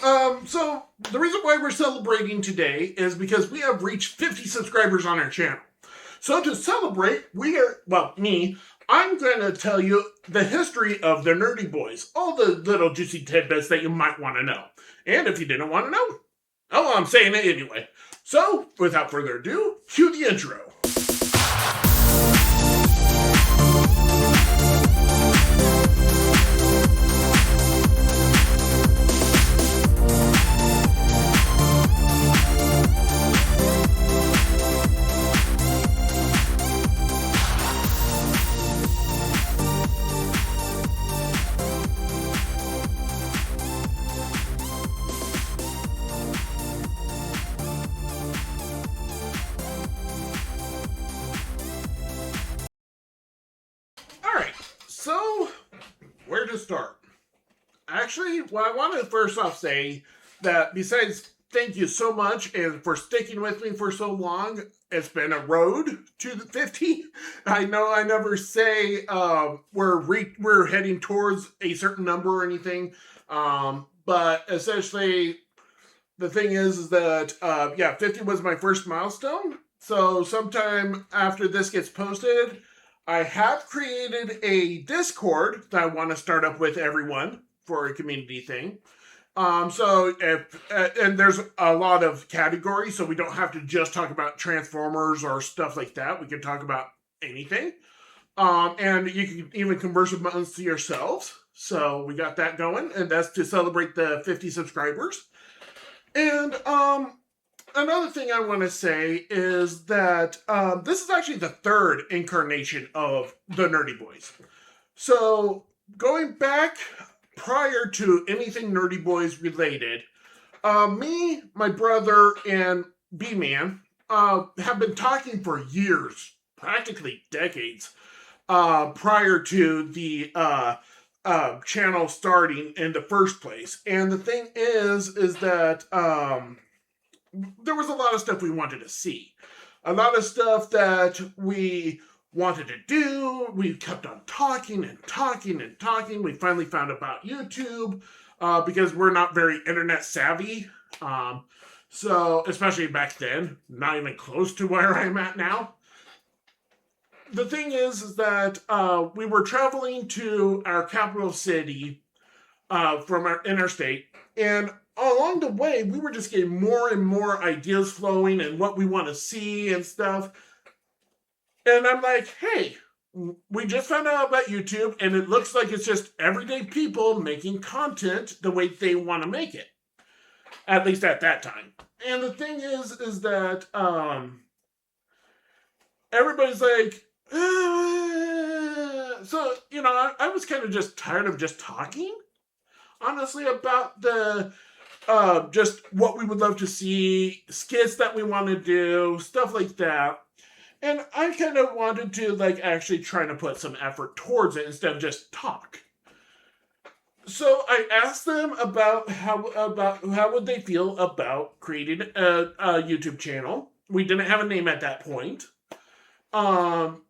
So the reason why we're celebrating today is because we have reached 50 subscribers on our channel. So to celebrate, I'm going to tell you the history of the Nurdie Boyz, all the little juicy tidbits that you might want to know. And if you didn't want to know, oh, well, I'm saying it anyway. So, without further ado, cue the intro. So, where to start? Actually, I want to first off say that besides thank you so much and for sticking with me for so long, it's been a road to the 50. I know I never say we're heading towards a certain number or anything, but essentially the thing is that 50 was my first milestone. So sometime after this gets posted, I have created a Discord that I want to start up with everyone for a community thing. And there's a lot of categories, so we don't have to just talk about Transformers or stuff like that. We can talk about anything. And you can even converse amongst yourselves. So we got that going, and that's to celebrate the 50 subscribers. And another thing I want to say is that this is actually the third incarnation of the Nurdie Boyz. So, going back prior to anything Nurdie Boyz related, me, my brother, and B-Man have been talking for years, practically decades, prior to the channel starting in the first place. And the thing is that there was a lot of stuff we wanted to see. A lot of stuff that we wanted to do. We kept on talking and talking and talking. We finally found about YouTube because we're not very internet savvy. So, especially back then, not even close to where I'm at now. The thing is that we were traveling to our capital city from our interstate, and along the way, we were just getting more and more ideas flowing and what we want to see and stuff. And I'm like, hey, we just found out about YouTube, and it looks like it's just everyday people making content the way they want to make it. At least at that time. And the thing is that everybody's like, so, I was kind of just tired of just talking, honestly, about the just what we would love to see, skits that we want to do, stuff like that. And I kind of wanted to actually try to put some effort towards it instead of just talk. So I asked them about how would they feel about creating a YouTube channel. We didn't have a name at that point. And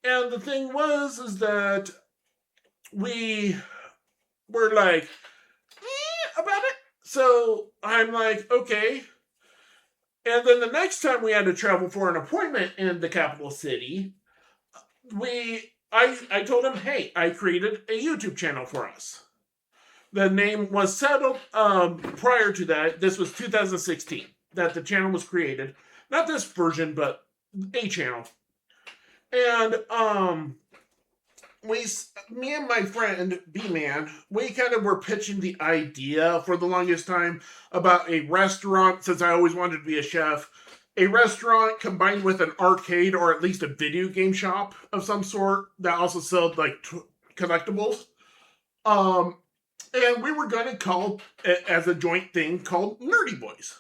the thing is that we were like, about it. So I'm like, okay. And then the next time we had to travel for an appointment in the capital city, I told him, hey, I created a YouTube channel for us. The name was settled prior to that. This was 2016 that the channel was created. Not this version, but a channel. And me and my friend B-Man, we kind of were pitching the idea for the longest time about a restaurant, since I always wanted to be a chef, a restaurant combined with an arcade or at least a video game shop of some sort that also sold collectibles. And we were going to call it as a joint thing called Nurdie Boyz.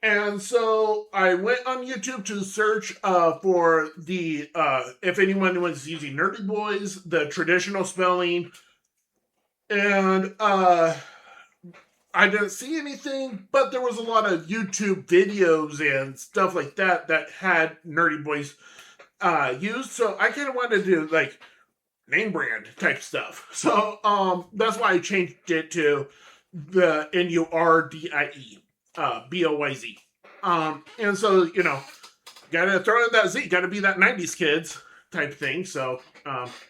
And so I went on YouTube to search for the, if anyone was using Nurdie Boyz, the traditional spelling. And I didn't see anything, but there was a lot of YouTube videos and stuff like that that had Nurdie Boyz used. So I kind of wanted to do name brand type stuff. So that's why I changed it to the Nurdie, Boyz. And so, gotta throw in that Z, gotta be that 90s kids type thing. So,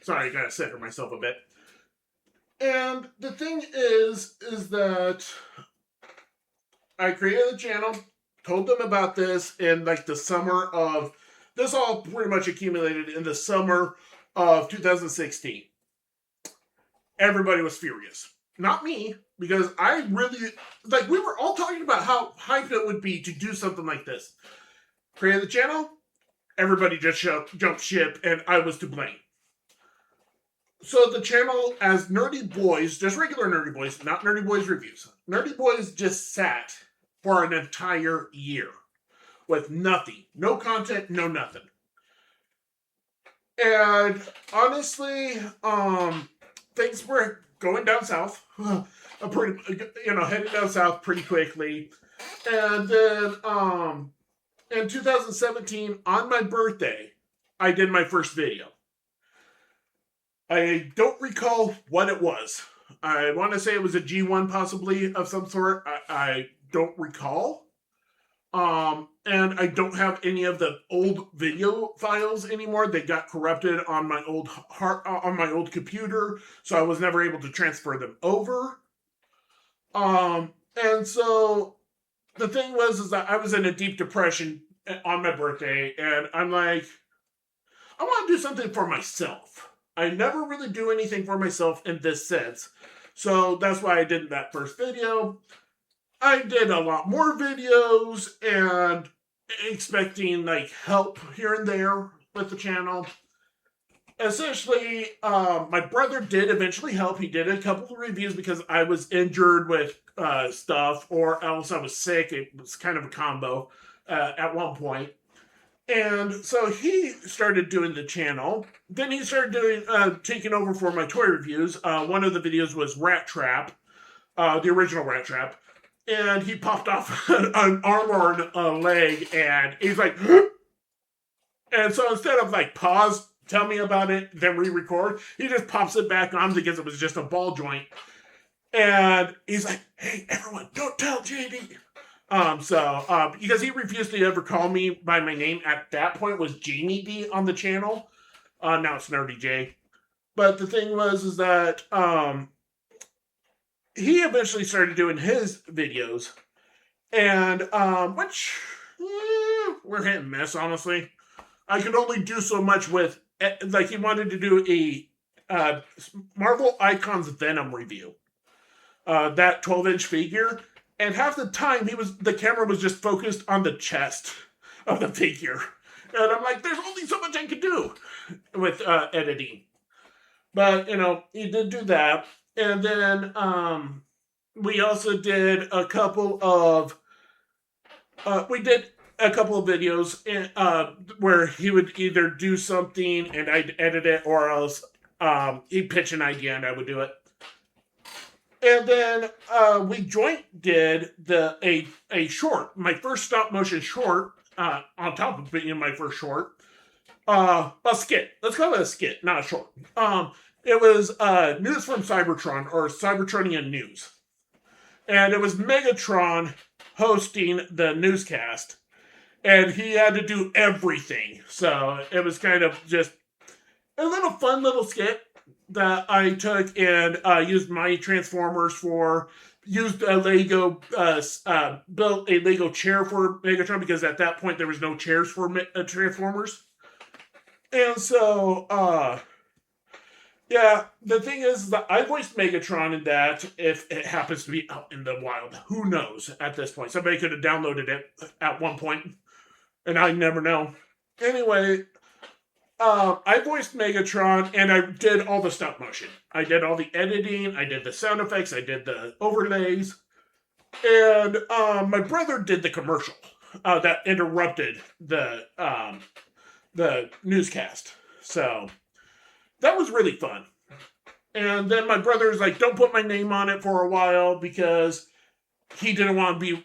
sorry, I gotta center myself a bit. And the thing is that I created the channel, told them about this in like the summer of, this all pretty much accumulated in the summer of 2016. Everybody was furious. Not me, because I really, like, we were all talking about how hyped it would be to do something like this. Created the channel, everybody just jumped ship, and I was to blame. So the channel, as Nurdie Boyz, just regular Nurdie Boyz, not Nurdie Boyz reviews. Nurdie Boyz just sat for an entire year with nothing. No content, no nothing. And honestly, things were going down south. Heading down south pretty quickly. And then, in 2017, on my birthday, I did my first video. I don't recall what it was. I want to say it was a G1 possibly of some sort. I don't recall. And I don't have any of the old video files anymore. They got corrupted on my old computer, so I was never able to transfer them over. And so the thing is that I was in a deep depression on my birthday, and I'm like, I want to do something for myself. I never really do anything for myself in this sense. So that's why I did that first video. I did a lot more videos and expecting like help here and there with the channel. Essentially, my brother did eventually help. He did a couple of reviews because I was injured with stuff, or else I was sick. It was kind of a combo at one point. And so he started doing the channel. Then he started taking over for my toy reviews. One of the videos was Rat Trap, the original Rat Trap. And he popped off an arm or a leg, and he's like, and so instead of like pause, tell me about it, then re-record, he just pops it back on because it was just a ball joint. And he's like, hey, everyone, don't tell JD. Because he refused to ever call me by my name at that point, was Jamie D on the channel. Now it's Nurdie J. But the thing is that he eventually started doing his videos, and which we're hit and miss, honestly. I could only do so much with, like, he wanted to do a Marvel Icons Venom review, that 12-inch figure. And half the time, the camera was just focused on the chest of the figure. And I'm like, there's only so much I could do with editing. But, he did do that. And then we also did a couple of videos where he would either do something and I'd edit it, or else he'd pitch an idea and I would do it. And then we joint did a short, my first stop motion short, on top of being my first short, a skit. Let's call it a skit, not a short. It was News from Cybertron, or Cybertronian News. And it was Megatron hosting the newscast. And he had to do everything. So it was kind of just a fun little skit that I took and used my Transformers for. Used a Lego, built a Lego chair for Megatron, because at that point there was no chairs for Transformers. And so, yeah, the thing is that I voiced Megatron in that, if it happens to be out in the wild. Who knows at this point? Somebody could have downloaded it at one point, and I never know. Anyway, I voiced Megatron, and I did all the stop motion. I did all the editing, I did the sound effects, I did the overlays, and my brother did the commercial that interrupted the newscast. So that was really fun. And then my brother's like, don't put my name on it for a while, because he didn't want to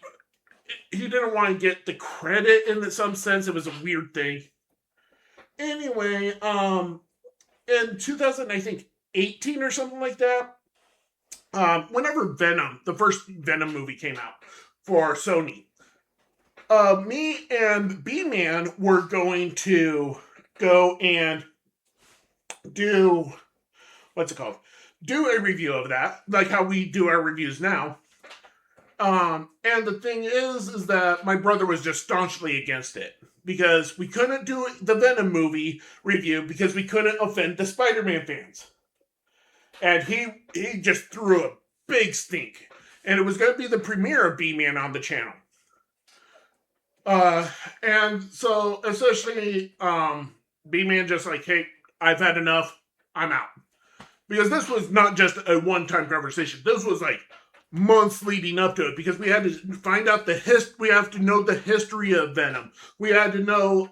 get the credit in some sense. It was a weird thing. Anyway, in 2018 or something like that, whenever Venom, the first Venom movie came out for Sony, me and B-Man were going to go and do, what's it called? Do a review of that, like how we do our reviews now. And the thing is that my brother was just staunchly against it because we couldn't do the Venom movie review because we couldn't offend the Spider-Man fans. And he just threw a big stink. And it was going to be the premiere of B-Man on the channel. And so essentially, B-Man just like, hey, I've had enough. I'm out. Because this was not just a one-time conversation. This was like months leading up to it because we had to find out we have to know the history of Venom. We had to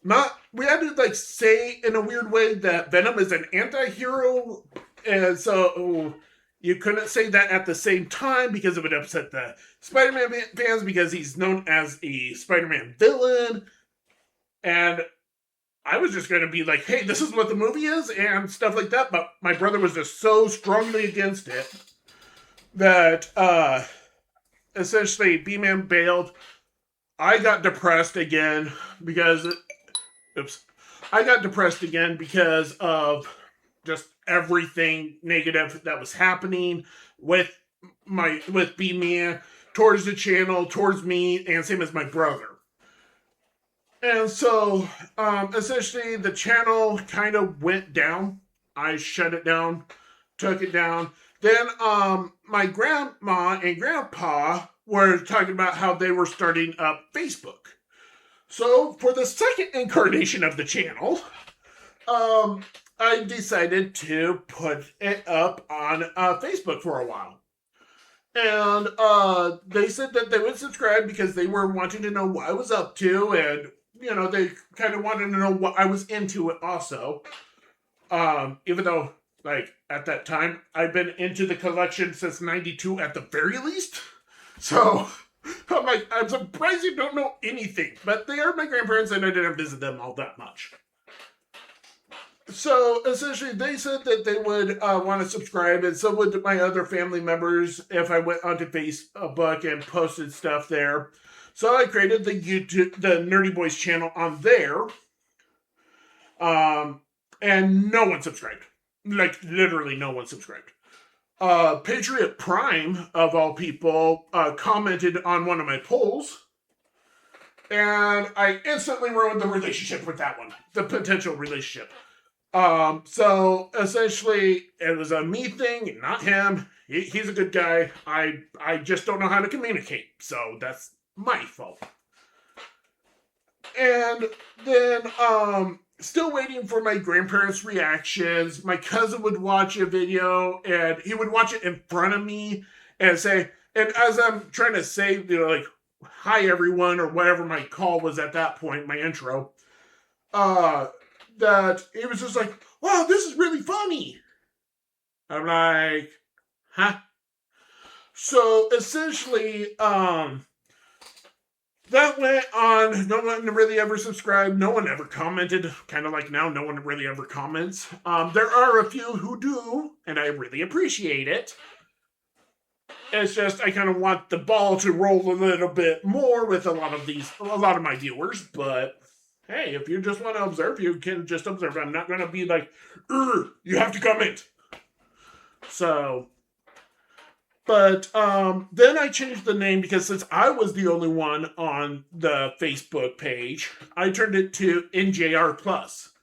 like say in a weird way that Venom is an anti-hero, and so you couldn't say that at the same time because it would upset the Spider-Man fans because he's known as a Spider-Man villain. And I was just going to be like, hey, this is what the movie is and stuff like that, but my brother was just so strongly against it that essentially B-Man bailed. I got depressed again because of just everything negative that was happening with B-Man towards the channel, towards me, and same as my brother. And so essentially the channel kind of went down. I shut it down, took it down. Then my grandma and grandpa were talking about how they were starting up Facebook. So for the second incarnation of the channel, I decided to put it up on Facebook for a while. And they said that they would subscribe because they were wanting to know what I was up to, and you know, they kind of wanted to know what I was into it also. Even though, like, at that time, I've been into the collection since 92 at the very least. So, I'm like, I'm surprised you don't know anything. But they are my grandparents and I didn't visit them all that much. So, essentially, they said that they would want to subscribe, and so would my other family members if I went onto Facebook and posted stuff there. So I created the Nurdie Boyz channel on there. And no one subscribed. Like, literally no one subscribed. Patriot Prime, of all people, commented on one of my polls. And I instantly ruined the relationship with that one. The potential relationship. So, essentially, it was a me thing, not him. He's a good guy. I just don't know how to communicate. So, that's my fault. And then, still waiting for my grandparents' reactions. My cousin would watch a video, and he would watch it in front of me and say, and as I'm trying to say, you know, like, hi everyone, or whatever my call was at that point, my intro, that he was just like, wow, this is really funny. I'm like, huh? So, essentially, that went on. No one really ever subscribed. No one ever commented. Kind of like now, no one really ever comments. There are a few who do, and I really appreciate it. It's just I kind of want the ball to roll a little bit more with a lot of my viewers. But hey, if you just want to observe, you can just observe. I'm not going to be like, you have to comment. So. But then I changed the name because since I was the only one on the Facebook page, I turned it to NJR Plus,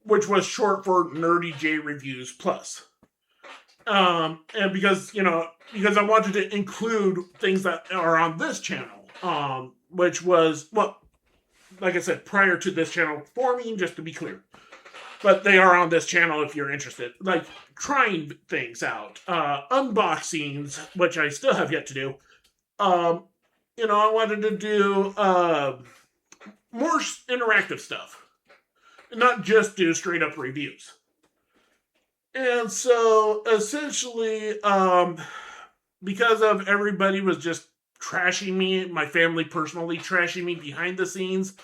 which was short for Nurdie J Reviews Plus. And because I wanted to include things that are on this channel, which was, well, like I said, prior to this channel forming, just to be clear. But they are on this channel if you're interested. Like, trying things out. Unboxings, which I still have yet to do. I wanted to do more interactive stuff. Not just do straight up reviews. And so, essentially, because of everybody was just trashing me, my family personally trashing me behind the scenes,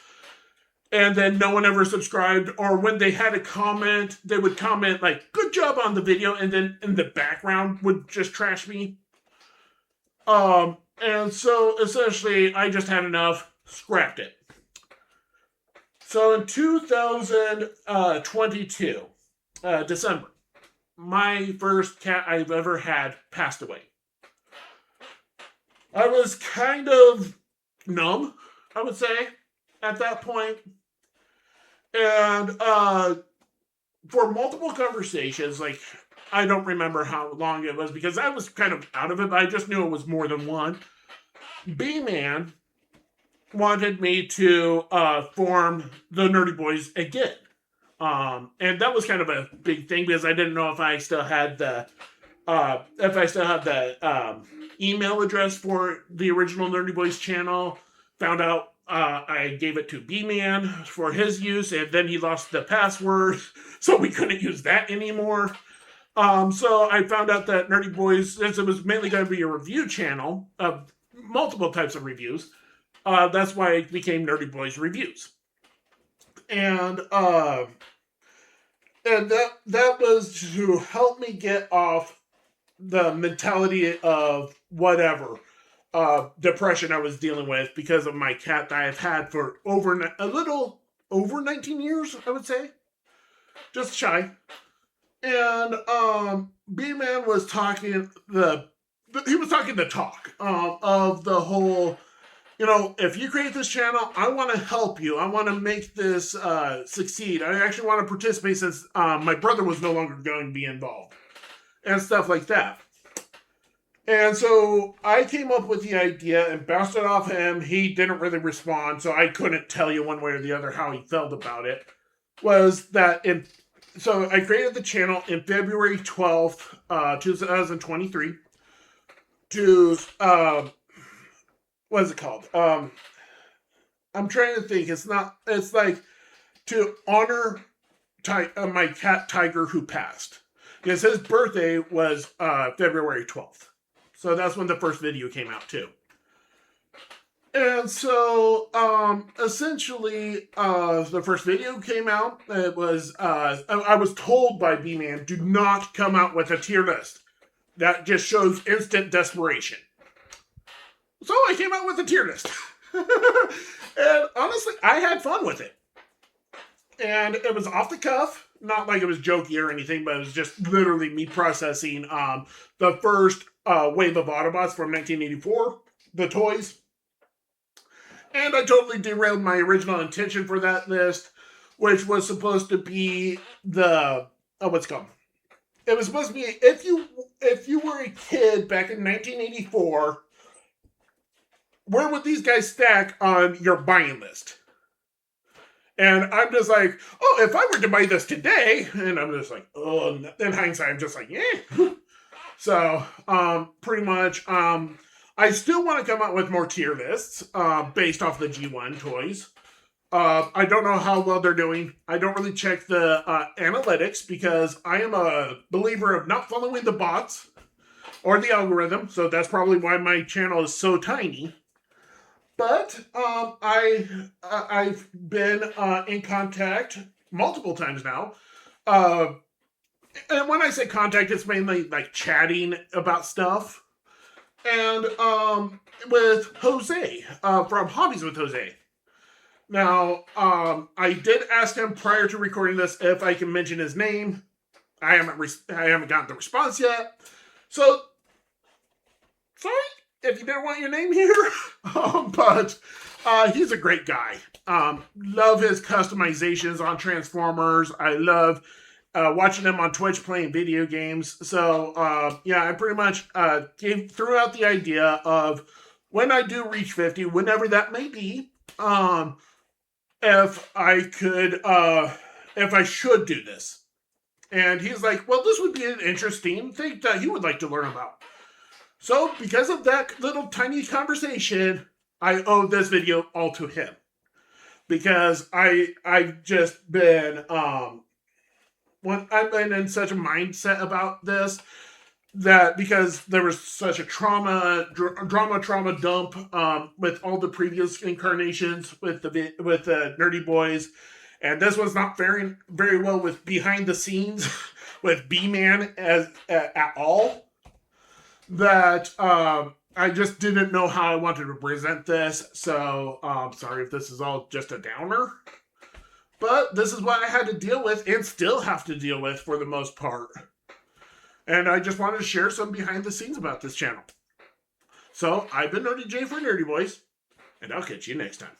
and then no one ever subscribed, or when they had a comment, they would comment like, good job on the video, and then in the background would just trash me. And so essentially I just had enough, scrapped it. So in 2022, December, my first cat I've ever had passed away. I was kind of numb, I would say, at that point. And for multiple conversations, like, I don't remember how long it was because I was kind of out of it, but I just knew it was more than one. B-Man wanted me to form the Nurdie Boyz again. And that was kind of a big thing because I didn't know if I still had the email address for the original Nurdie Boyz channel. Found out I gave it to B-Man for his use, and then he lost the password, so we couldn't use that anymore. So I found out that Nurdie Boyz, since it was mainly going to be a review channel of multiple types of reviews, that's why it became Nurdie Boyz Reviews. And that was to help me get off the mentality of whatever depression I was dealing with because of my cat that I've had for a little over 19 years, I would say. Just shy. And B-Man was talking the talk of the whole, if you create this channel, I want to help you. I want to make this succeed. I actually want to participate since my brother was no longer going to be involved and stuff like that. And so I came up with the idea and bounced it off him. He didn't really respond, so I couldn't tell you one way or the other how he felt about it. So I created the channel in February 12th, 2023 to, what is it called? I'm trying to think. It's like to honor my cat Tiger who passed. Because his birthday was February 12th. So that's when the first video came out too. And so, essentially, the first video came out. It was, I was told by B-Man, do not come out with a tier list. That just shows instant desperation. So I came out with a tier list. And honestly, I had fun with it. And it was off the cuff. Not like it was jokey or anything, but it was just literally me processing the first wave of Autobots from 1984, the toys. And I totally derailed my original intention for that list, which was supposed to be what's it called? It was supposed to be, if you were a kid back in 1984, where would these guys stack on your buying list? And I'm just like, oh, if I were to buy this today, and I'm just like, oh, in hindsight, I'm just like, yeah. So, pretty much, I still want to come out with more tier lists, based off the G1 toys. I don't know how well they're doing. I don't really check the analytics because I am a believer of not following the bots or the algorithm. So that's probably why my channel is so tiny. But I've been in contact multiple times now. And when I say contact, it's mainly like chatting about stuff. And with Jose from Hobbies with Jose. Now, I did ask him prior to recording this if I can mention his name. I haven't gotten the response yet. So, sorry if you didn't want your name here. But he's a great guy. Love his customizations on Transformers. I love watching him on Twitch playing video games. So, I pretty much threw out the idea of when I do reach 50, whenever that may be, if I should do this. And he's like, well, this would be an interesting thing that he would like to learn about. So, because of that little tiny conversation, I owe this video all to him. Because I've just been, when I've been in such a mindset about this, that because there was such a trauma dump with all the previous incarnations with the Nurdie Boyz, and this was not faring very well with behind the scenes with B-Man as at all. That I just didn't know how I wanted to present this, so sorry if this is all just a downer. But this is what I had to deal with and still have to deal with for the most part. And I just wanted to share some behind the scenes about this channel. So, I've been Nurdie J for Nurdie Boyz, and I'll catch you next time.